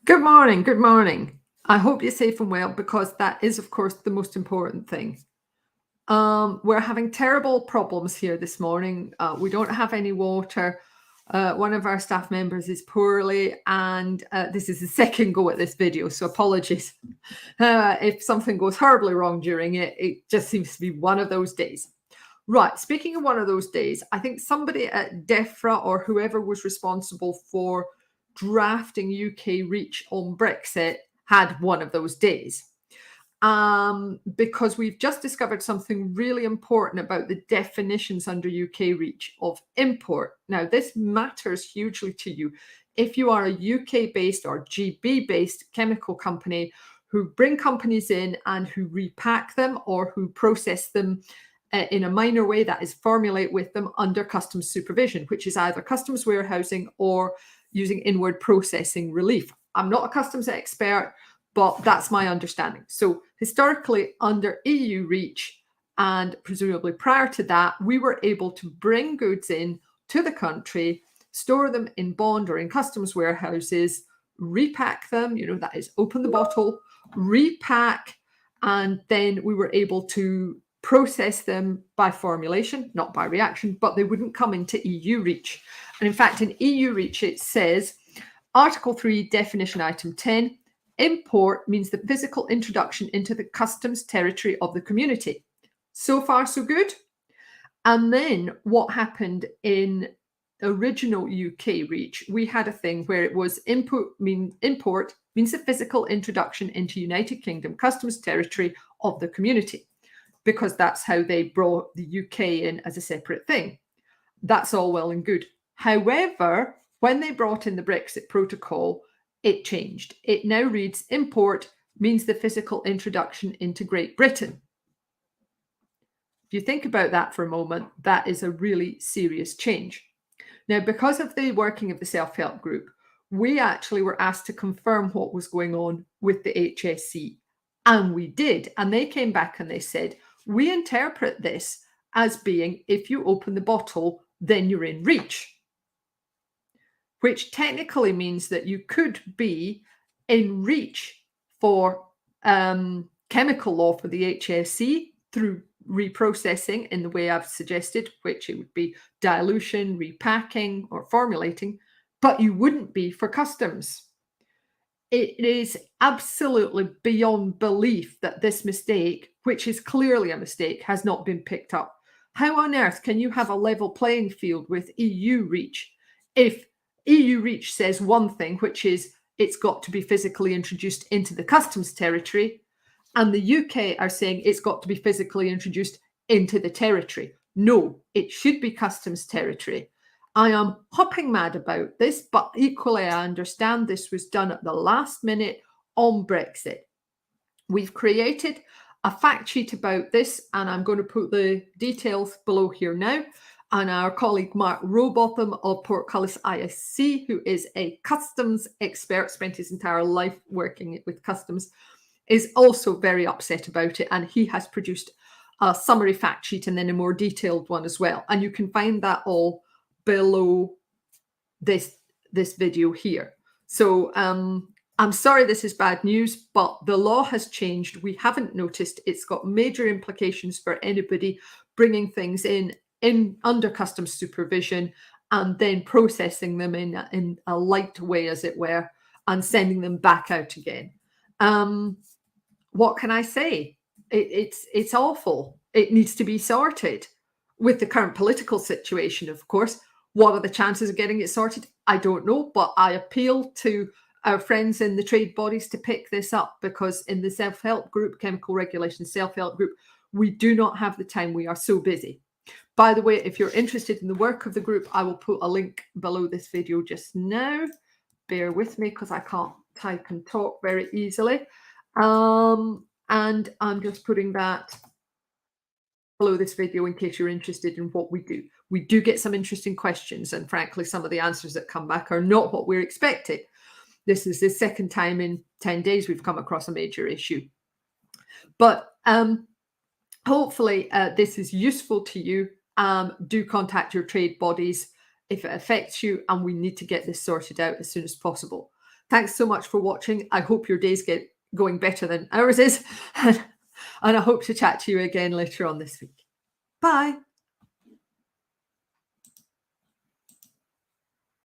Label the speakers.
Speaker 1: Good morning. Good morning. I hope you're safe and well because that is, of course, the most important thing. We're having terrible problems here this morning. We don't have any water. One of our staff members is poorly, and this is the second go at this video, so apologies. If something goes horribly wrong during it, it just seems to be one of those days. Right, speaking of one of those days, I think somebody at DEFRA or whoever was responsible for drafting UK reach on Brexit had one of those days. Because we've just discovered something really important about the definitions under UK reach of import. Now, this matters hugely to you. If you are a UK based or GB based chemical company who bring companies in and who repack them or who process them in a minor way, that is formulate with them under customs supervision, which is either customs warehousing or using inward processing relief. I'm not a customs expert, but that's my understanding. So historically, under EU reach, and presumably prior to that, we were able to bring goods in to the country, store them in bond or in customs warehouses, repack them, that is open the bottle, repack, and then we were able to process them by formulation, not by reaction, but they wouldn't come into EU reach. And in fact, in EU reach, it says, Article 3, definition item 10, import means the physical introduction into the customs territory of the community. So far, so good. And then what happened in original UK reach, we had a thing where it was import means the physical introduction into United Kingdom customs territory of the community, because that's how they brought the UK in as a separate thing. That's all well and good. However, when they brought in the Brexit protocol, it changed. It now reads import means the physical introduction into Great Britain. If you think about that for a moment, that is a really serious change. Now, because of the working of the self-help group, we actually were asked to confirm what was going on with the HSC. And we did. And they came back and they said, we interpret this as being, if you open the bottle, then you're in reach, which technically means that you could be in reach for chemical law for the HSC through reprocessing in the way I've suggested, which it would be dilution, repacking, or formulating, but you wouldn't be for customs. It is absolutely beyond belief that this mistake, which is clearly a mistake, has not been picked up. How on earth can you have a level playing field with EU reach if EU reach says one thing, which is it's got to be physically introduced into the customs territory, and the UK are saying it's got to be physically introduced into the territory? No, it should be customs territory. I am hopping mad about this, but equally I understand this was done at the last minute on Brexit. We've created a fact sheet about this, and I'm going to put the details below here now. And our colleague Mark Rowbotham of Portcullis ISC, who is a customs expert, spent his entire life working with customs, is also very upset about it. And he has produced a summary fact sheet and then a more detailed one as well. And you can find that all below this video here. So I'm sorry this is bad news, but the law has changed. We haven't noticed. It's got major implications for anybody bringing things in under customs supervision and then processing them in a light way, as it were, and sending them back out again. What can I say? It's awful. It needs to be sorted. With the current political situation, of course, what are the chances of getting it sorted? I don't know, but I appeal to our friends in the trade bodies to pick this up, because in the self-help group, chemical regulation self-help group, we do not have the time. We are so busy. By the way, if you're interested in the work of the group, I will put a link below this video just now. Bear with me because I can't type and talk very easily. And I'm just putting that below this video in case you're interested in what we do. We do get some interesting questions, and frankly, some of the answers that come back are not what we're expecting. This is the second time in 10 days we've come across a major issue. But hopefully this is useful to you. Do contact your trade bodies if it affects you, and we need to get this sorted out as soon as possible. Thanks so much for watching. I hope your days get going better than ours is. And I hope to chat to you again later on this week. Bye.